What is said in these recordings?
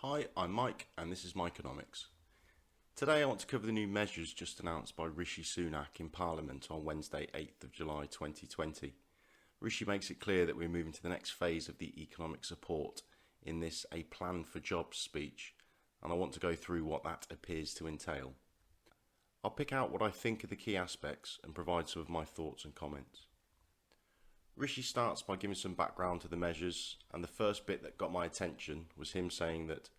Hi, I'm Mike, and this is Mikeonomics. Today I want to cover the new measures just announced by Rishi Sunak in Parliament on Wednesday, 8th of July 2020. Rishi makes it clear that we're moving to the next phase of the economic support in this A Plan for Jobs speech, and I want to go through what that appears to entail. I'll pick out what I think are the key aspects and provide some of my thoughts and comments. Rishi starts by giving some background to the measures, and the first bit that got my attention was him saying that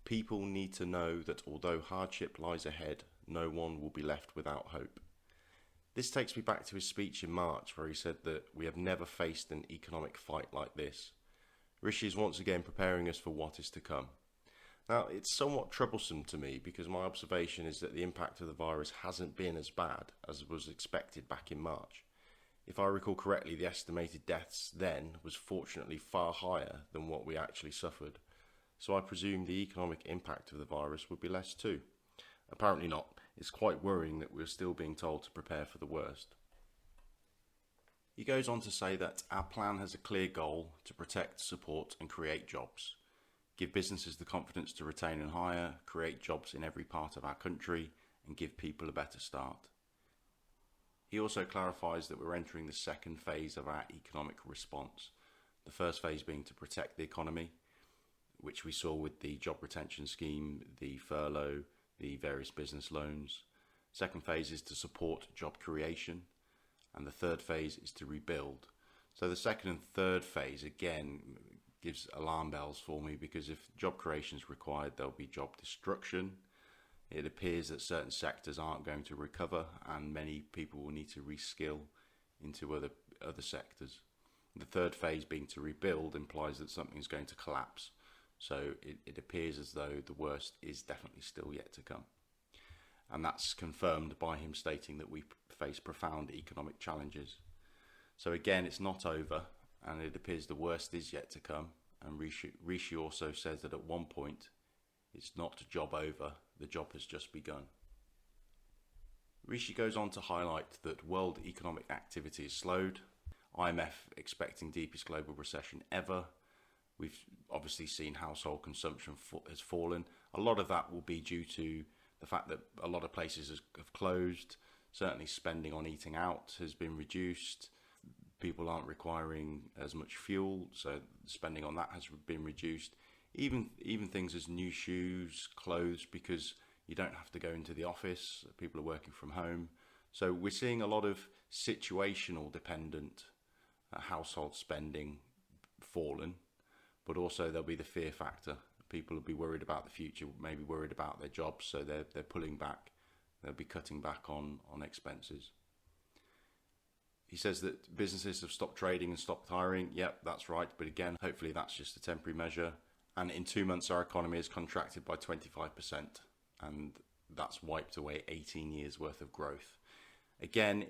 people need to know that although hardship lies ahead, no one will be left without hope. This takes me back to his speech in March where he said that we have never faced an economic fight like this. Rishi is once again preparing us for what is to come. Now, it's somewhat troublesome to me because my observation is that the impact of the virus hasn't been as bad as was expected back in March. If I recall correctly, the estimated deaths then was fortunately far higher than what we actually suffered. So I presume the economic impact of the virus would be less too. Apparently not. It's quite worrying that we're still being told to prepare for the worst. He goes on to say that our plan has a clear goal to protect, support and create jobs. Give businesses the confidence to retain and hire, create jobs in every part of our country and give people a better start. He also clarifies that we're entering the second phase of our economic response. The first phase being to protect the economy, which we saw with the job retention scheme, the furlough, the various business loans. Second phase is to support job creation, and the third phase is to rebuild. So the second and third phase again gives alarm bells for me, because if job creation is required, there'll be job destruction. It appears that certain sectors aren't going to recover and many people will need to reskill into other sectors. The third phase being to rebuild implies that something's going to collapse. So it appears as though the worst is definitely still yet to come. And that's confirmed by him stating that we face profound economic challenges. So again, it's not over and it appears the worst is yet to come. And Rishi also says that at one point, it's not a job over, the job has just begun. Rishi goes on to highlight that world economic activity has slowed, IMF expecting deepest global recession ever. We've obviously seen household consumption has fallen. A lot of that will be due to the fact that a lot of places have closed. Certainly spending on eating out has been reduced. People aren't requiring as much fuel, so spending on that has been reduced. Even things as new shoes, clothes, because you don't have to go into the office, people are working from home. So we're seeing a lot of situational dependent household spending fallen, but also there'll be the fear factor. People will be worried about the future, maybe worried about their jobs, so they're pulling back, they'll be cutting back on expenses. He says that businesses have stopped trading and stopped hiring. Yep, that's right, but again, hopefully that's just a temporary measure. And in 2 months, our economy has contracted by 25%, and that's wiped away 18 years worth of growth. Again,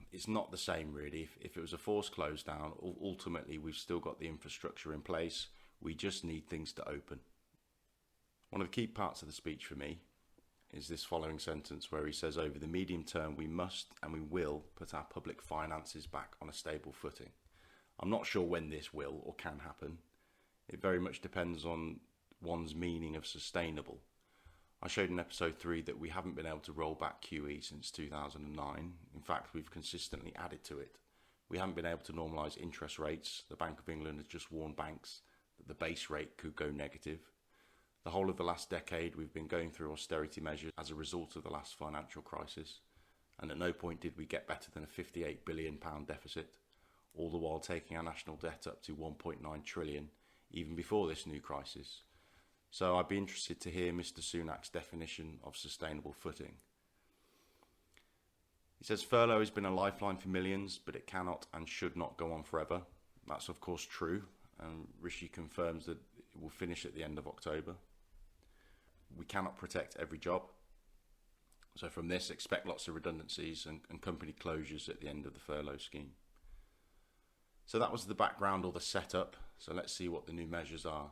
it's not the same really. If it was a forced close down, ultimately we've still got the infrastructure in place. We just need things to open. One of the key parts of the speech for me is this following sentence where he says, over the medium term, we must and we will put our public finances back on a stable footing. I'm not sure when this will or can happen. It very much depends on one's meaning of sustainable. I showed in episode 3 that we haven't been able to roll back QE since 2009. In fact, we've consistently added to it. We haven't been able to normalise interest rates. The Bank of England has just warned banks that the base rate could go negative. The whole of the last decade, we've been going through austerity measures as a result of the last financial crisis. And at no point did we get better than a £58 billion deficit, all the while taking our national debt up to 1.9 trillion, even before this new crisis. So I'd be interested to hear Mr. Sunak's definition of sustainable footing. He says furlough has been a lifeline for millions, but it cannot and should not go on forever. That's of course true, and Rishi confirms that it will finish at the end of October. We cannot protect every job. So from this, expect lots of redundancies and company closures at the end of the furlough scheme. So that was the background or the setup. So let's see what the new measures are.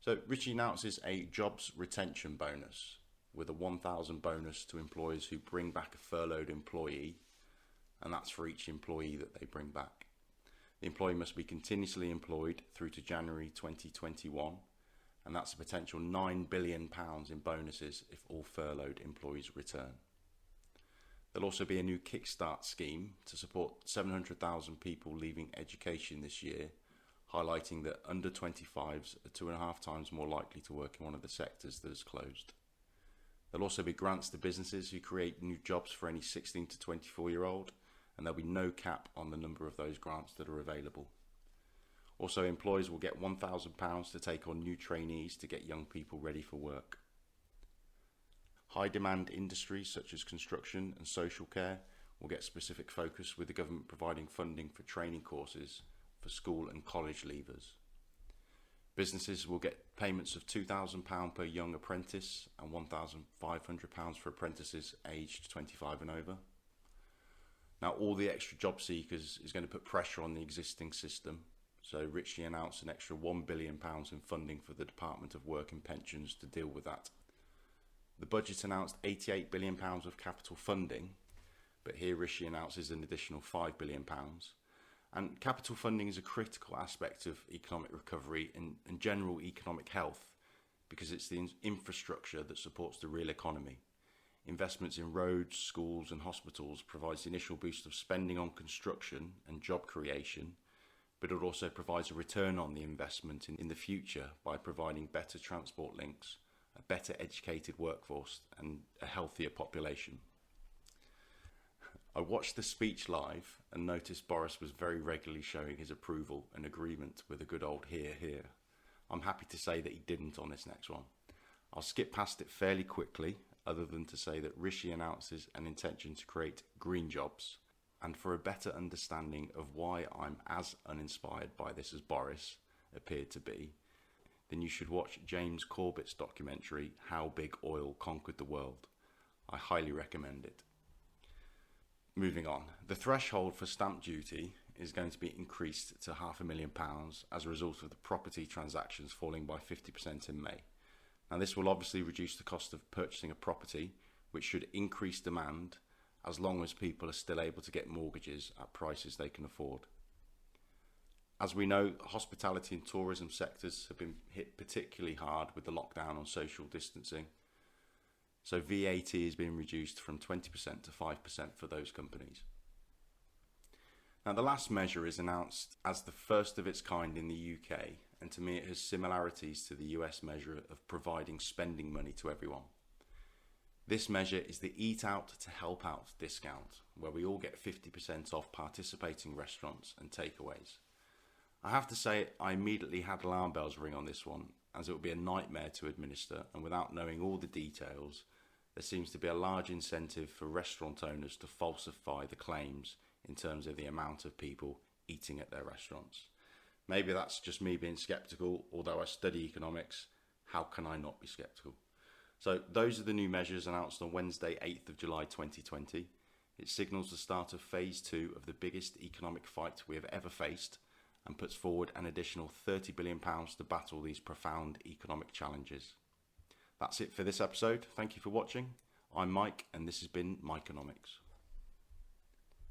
So Rishi announces a jobs retention bonus with a 1,000 bonus to employers who bring back a furloughed employee, and that's for each employee that they bring back. The employee must be continuously employed through to January 2021 and that's a potential £9 billion in bonuses if all furloughed employees return. There'll also be a new Kickstart scheme to support 700,000 people leaving education this year, highlighting that under 25s are 2.5 times more likely to work in one of the sectors that is closed. There'll also be grants to businesses who create new jobs for any 16 to 24-year-old, and there'll be no cap on the number of those grants that are available. Also, employers will get £1,000 to take on new trainees to get young people ready for work. High demand industries such as construction and social care will get specific focus, with the government providing funding for training courses for school and college leavers. Businesses will get payments of £2,000 per young apprentice and £1,500 for apprentices aged 25 and over. Now, all the extra job seekers is going to put pressure on the existing system, so Ritchie announced an extra £1 billion in funding for the Department of Work and Pensions to deal with that. The budget announced £88 billion of capital funding, but here Rishi announces an additional £5 billion. And capital funding is a critical aspect of economic recovery and general economic health, because it's the infrastructure that supports the real economy. Investments in roads, schools and hospitals provides the initial boost of spending on construction and job creation, but it also provides a return on the investment in the future by providing better transport links, a better educated workforce and a healthier population. I watched the speech live and noticed Boris was very regularly showing his approval and agreement with a good old hear, hear. I'm happy to say that he didn't on this next one. I'll skip past it fairly quickly, other than to say that Rishi announces an intention to create green jobs. And for a better understanding of why I'm as uninspired by this as Boris appeared to be, then you should watch James Corbett's documentary, How Big Oil Conquered the World. I highly recommend it. Moving on, the threshold for stamp duty is going to be increased to £500,000 as a result of the property transactions falling by 50% in May. Now, this will obviously reduce the cost of purchasing a property, which should increase demand as long as people are still able to get mortgages at prices they can afford. As we know, hospitality and tourism sectors have been hit particularly hard with the lockdown on social distancing. So VAT is being reduced from 20% to 5% for those companies. Now, the last measure is announced as the first of its kind in the UK, and to me it has similarities to the US measure of providing spending money to everyone. This measure is the Eat Out to Help Out discount, where we all get 50% off participating restaurants and takeaways. I have to say, I immediately had alarm bells ring on this one, as it would be a nightmare to administer, and without knowing all the details, there seems to be a large incentive for restaurant owners to falsify the claims in terms of the amount of people eating at their restaurants. Maybe that's just me being sceptical, although I study economics, how can I not be sceptical? So those are the new measures announced on Wednesday, 8th of July 2020. It signals the start of phase 2 of the biggest economic fight we have ever faced, and puts forward an additional £30 billion to battle these profound economic challenges. That's it for this episode. Thank you for watching. I'm Mike, and this has been Mikeonomics.